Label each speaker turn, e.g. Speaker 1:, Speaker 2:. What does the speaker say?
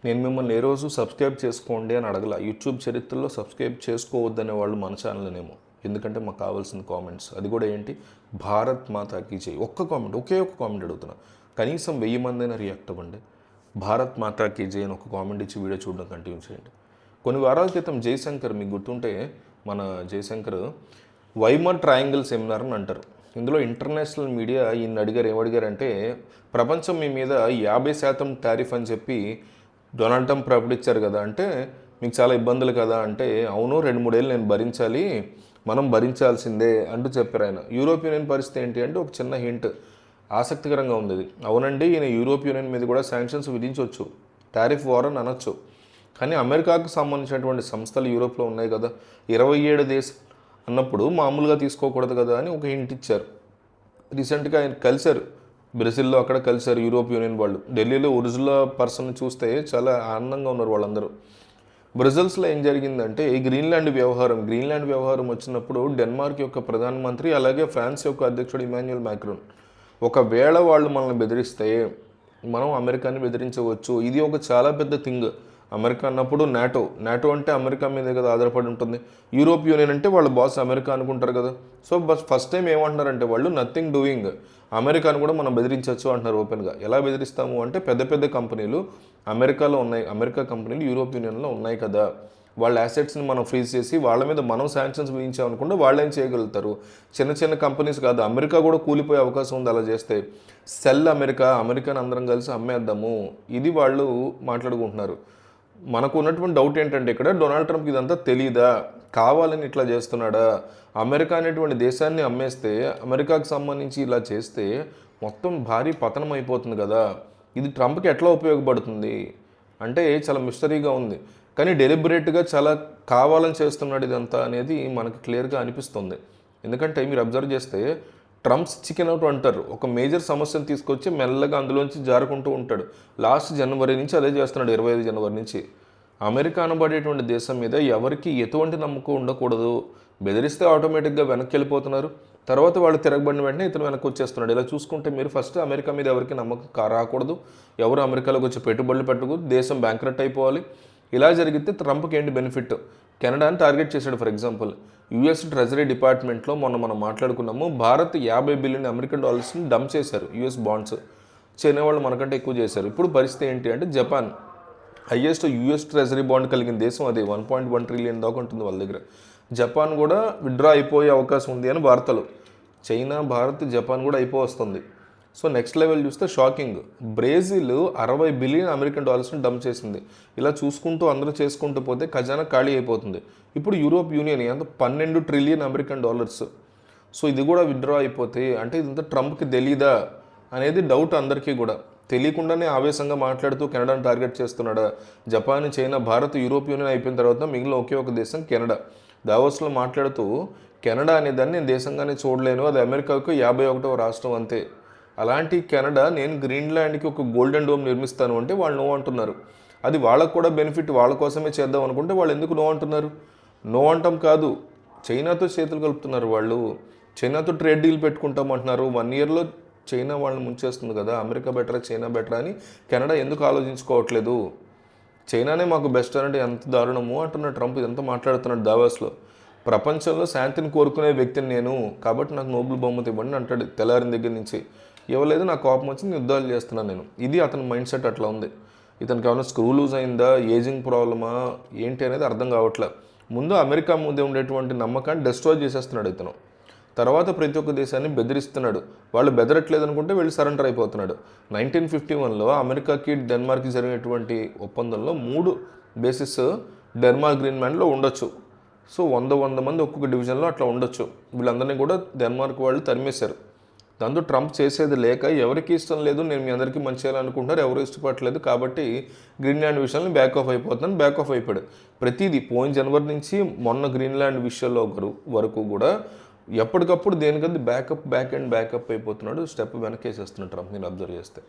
Speaker 1: నేను మిమ్మల్ని ఏ రోజు సబ్స్క్రైబ్ చేసుకోండి అని అడగల. యూట్యూబ్ చరిత్రలో సబ్స్క్రైబ్ చేసుకోవద్దనే వాళ్ళు మన ఛానల్నేమో. ఎందుకంటే మాకు కావాల్సిన కామెంట్స్, అది కూడా ఏంటి, భారత్ మాతాకి జై. ఒక్క కామెంట్, ఒకే ఒక కామెంట్ అడుగుతున్నా. కనీసం 1000 మందైనా రియాక్ట్ అవ్వండి. భారత్ మాతాకి జై అని ఒక కామెంట్ ఇచ్చి వీడియో చూడడం కంటిన్యూ చేయండి. కొన్ని వారాల క్రితం జయశంకర్, మీకు గుర్తుంటే మన జయశంకర్ వైమర్ ట్రయాంగిల్ సెమినార్ అని అంటారు. ఇందులో ఇంటర్నేషనల్ మీడియా ఈయన అడిగారు, ఏమడిగారంటే ప్రపంచం మీ మీద 50% టారిఫ్ అని చెప్పి డొనాల్డ్ ట్రంప్ ప్రకటించారు కదా, అంటే మీకు చాలా ఇబ్బందులు కదా అంటే, అవును 2-3 ఏళ్ళు నేను భరించాలి, మనం భరించాల్సిందే అంటూ చెప్పారు ఆయన. యూరోప్ యూనియన్ పరిస్థితి ఏంటి అంటే ఒక చిన్న హింట్, ఆసక్తికరంగా ఉంది. అవునండి, ఈయన యూరోప్ యూనియన్ మీద కూడా శాంక్షన్స్ విధించవచ్చు, టారిఫ్ వార్ అని అనొచ్చు. కానీ అమెరికాకు సంబంధించినటువంటి సంస్థలు యూరోప్లో ఉన్నాయి కదా, 27 దేశాలు అన్నప్పుడు మామూలుగా తీసుకోకూడదు కదా అని ఒక హింట్ ఇచ్చారు. రీసెంట్గా ఆయన కలిశారు, బ్రెజిల్లో అక్కడ కలిశారు యూరోప్ యూనియన్ వాళ్ళు. ఢిల్లీలో ఒరిజినల్ పర్సన్ చూస్తే చాలా ఆనందంగా ఉన్నారు వాళ్ళందరూ. బ్రజిల్స్లో ఏం జరిగిందంటే గ్రీన్లాండ్ వ్యవహారం వచ్చినప్పుడు డెన్మార్క్ యొక్క ప్రధానమంత్రి అలాగే ఫ్రాన్స్ యొక్క అధ్యక్షుడు ఇమాన్యుయల్ మ్యాక్రోన్, ఒకవేళ వాళ్ళు మనల్ని బెదిరిస్తే మనం అమెరికాని బెదిరించవచ్చు. ఇది ఒక చాలా పెద్ద థింగ్. అమెరికా అన్నప్పుడు నాటో అంటే అమెరికా మీదే కదా ఆధారపడి ఉంటుంది. యూరోప్ యూనియన్ అంటే వాళ్ళ బాస్ అమెరికా అనుకుంటారు కదా. సో ఫస్ట్ టైం ఏమంటున్నారంటే వాళ్ళు నథింగ్ డూయింగ్, అమెరికాను కూడా మనం బెదిరించవచ్చు అంటున్నారు ఓపెన్గా. ఎలా బెదిరిస్తాము అంటే పెద్ద పెద్ద కంపెనీలు అమెరికాలో ఉన్నాయి, అమెరికా కంపెనీలు యూరోప్ యూనియన్లో ఉన్నాయి కదా, వాళ్ళ యాసెట్స్ని మనం ఫ్రీజ్ చేసి వాళ్ళ మీద మనం శాంక్షన్స్ విధించామనుకుంటే వాళ్ళు ఏం చేయగలుగుతారు. చిన్న చిన్న కంపెనీస్ కాదు, అమెరికా కూడా కూలిపోయే అవకాశం ఉంది అలా చేస్తే. సెల్ అమెరికాని అందరం కలిసి అమ్మేద్దాము, ఇది వాళ్ళు మాట్లాడుకుంటున్నారు. మనకు ఉన్నటువంటి డౌట్ ఏంటంటే ఇక్కడ డొనాల్డ్ ట్రంప్కి ఇదంతా తెలీదా, కావాలని ఇట్లా చేస్తున్నాడా? అమెరికా అనేటువంటి దేశాన్ని అమ్మేస్తే, అమెరికాకు సంబంధించి ఇలా చేస్తే మొత్తం భారీ పతనం అయిపోతుంది కదా, ఇది ట్రంప్కి ఎట్లా ఉపయోగపడుతుంది అంటే చాలా మిస్టరీగా ఉంది. కానీ డెలిబరేట్గా చాలా కావాలని చేస్తున్నాడు ఇదంతా అనేది మనకు క్లియర్గా అనిపిస్తుంది. ఎందుకంటే మీరు అబ్జర్వ్ చేస్తే ట్రంప్స్ చికెన్ అవుట్ అంటారు, ఒక మేజర్ సమస్యను తీసుకొచ్చి మెల్లగా అందులోంచి జారుకుంటూ ఉంటాడు. లాస్ట్ జనవరి నుంచి అదే చేస్తున్నాడు, 25 జనవరి నుంచి. అమెరికా అనబడేటువంటి దేశం మీద ఎవరికి ఎటువంటి నమ్మకం ఉండకూడదు, బెదిరిస్తే ఆటోమేటిక్గా వెనక్కి వెళ్ళిపోతున్నారు, తర్వాత వాళ్ళు తిరగబడిన వెంటనే ఇతను వెనక్కి వచ్చేస్తున్నాడు. ఇలా చూసుకుంటే మీరు ఫస్ట్ అమెరికా మీద ఎవరికి నమ్మకం రాకూడదు, ఎవరు అమెరికాలోకి వచ్చి పెట్టుబడులు పెట్టకూడదు, దేశం బ్యాంక్రప్ట్ అయిపోవాలి. ఇలా జరిగితే ట్రంప్కి ఏంటి బెనిఫిట్? కెనడాని టార్గెట్ చేశాడు. ఫర్ ఎగ్జాంపుల్ యుఎస్ ట్రెజరీ డిపార్ట్మెంట్లో మనం మాట్లాడుకున్నాము, భారత్ 50 బిలియన్ అమెరికన్ డాలర్స్ని డంప్ చేశారు యుఎస్ బాండ్స్. చైనా వాళ్ళు మనకంటే ఎక్కువ చేశారు. ఇప్పుడు పరిస్థితి ఏంటి అంటే Japan highest US treasury bond కలిగిన దేశం అదే, 1.1 ట్రిలియన్ దాకా ఉంటుంది వాళ్ళ దగ్గర. జపాన్ కూడా విత్డ్రా అయిపోయే అవకాశం ఉంది అని వార్తలు. చైనా, భారత్, జపాన్ కూడా అయిపోవస్తుంది. సో నెక్స్ట్ లెవెల్ చూస్తే షాకింగ్, బ్రెజిల్ 60 బిలియన్ అమెరికన్ డాలర్స్ని డంప్ చేసింది. ఇలా చూసుకుంటూ అందరూ చేసుకుంటూ పోతే ఖజానా ఖాళీ అయిపోతుంది. ఇప్పుడు యూరోప్ యూనియన్ ఎంత 12 ట్రిలియన్ అమెరికన్ డాలర్స్. సో ఇది కూడా విత్డ్రా అయిపోతే అంటే ఇదంతా ట్రంప్కి తెలీదా అనేది డౌట్ అందరికీ కూడా. తెలియకుండానే ఆవేశంగా మాట్లాడుతూ కెనడాను టార్గెట్ చేస్తున్నాడా? Japan, China, Bharat, Europe union అయిపోయిన తర్వాత మిగిలిన ఒకే ఒక దేశం కెనడా. దావోస్లో మాట్లాడుతూ కెనడా అనేదాన్ని నేను దేశంగానే చూడలేను, అది అమెరికాకు 51వ రాష్ట్రం అంతే. అలాంటి కెనడా నేను గ్రీన్లాండ్కి ఒక గోల్డెన్ డోమ్ నిర్మిస్తాను అంటే వాళ్ళు నో అంటున్నారు. అది వాళ్ళకు కూడా బెనిఫిట్, వాళ్ళ కోసమే చేద్దాం అనుకుంటే వాళ్ళు ఎందుకు నో అంటున్నారు? నో అంటాం కాదు, చైనాతో చేతులు కలుపుతున్నారు వాళ్ళు. చైనాతో ట్రేడ్ డీల్ పెట్టుకుంటాం అంటున్నారు. 1 ఇయర్లో చైనా వాళ్ళని ముంచేస్తుంది కదా, అమెరికా బెటరా చైనా బెటరా అని కెనడా ఎందుకు ఆలోచించుకోవట్లేదు? చైనానే మాకు బెస్ట్ అంటే ఎంత దారుణము అంటున్నాడు ట్రంప్. ఇదంతా మాట్లాడుతున్నాడు దావోస్లో. ప్రపంచంలో శాంతిని కోరుకునే వ్యక్తిని నేను, కాబట్టి నాకు నోబెల్ బహుమతి ఇవ్వండి అంటాడు తెల్లారిన దగ్గర నుంచి. ఇవ్వలేదు, నాకు కోపం వచ్చి యుద్ధాలు చేస్తున్నాను నేను. ఇది అతని మైండ్ సెట్ అట్లా ఉంది. ఇతనికి ఏమైనా స్క్రూ లూజ్ అయిందా, ఏజింగ్ ప్రాబ్లమా ఏంటి అనేది అర్థం కావట్లే. ముందు అమెరికా ముందే ఉండేటువంటి నమ్మకాన్ని డిస్ట్రాయ్ చేసేస్తున్నాడు ఇతను. తర్వాత ప్రతి ఒక్క దేశాన్ని బెదిరిస్తున్నాడు. వాళ్ళు బెదరట్లేదు అనుకుంటే వెళ్ళి సరెండర్ అయిపోతున్నాడు. 1951లో అమెరికాకి డెన్మార్క్కి జరిగినటువంటి ఒప్పందంలో 3 బేసిస్ డెన్మార్క్ గ్రీన్లాండ్లో ఉండొచ్చు. సో 100 మంది ఒక్కొక్క డివిజన్లో అట్లా ఉండొచ్చు. వీళ్ళందరినీ కూడా డెన్మార్క్ వాళ్ళు తరిమేశారు. దాంతో ట్రంప్ చేసేది లేక ఎవరికి ఇష్టం లేదు, నేను మీ అందరికీ మంచి చేయాలనుకుంటున్నారు, ఎవరు ఇష్టపడలేదు, కాబట్టి గ్రీన్లాండ్ విషయాన్ని బ్యాక్ ఆఫ్ అయిపోయాడు. ప్రతిదీ పోయిన జనవరి నుంచి మొన్న గ్రీన్లాండ్ విషయంలో వరకు కూడా ఎప్పటికప్పుడు దేనికది బ్యాకప్ అయిపోతున్నాడు. స్టెప్ వెనకేసేస్తున్నాడు ట్రంప్, నేను అబ్జర్వ్ చేస్తే.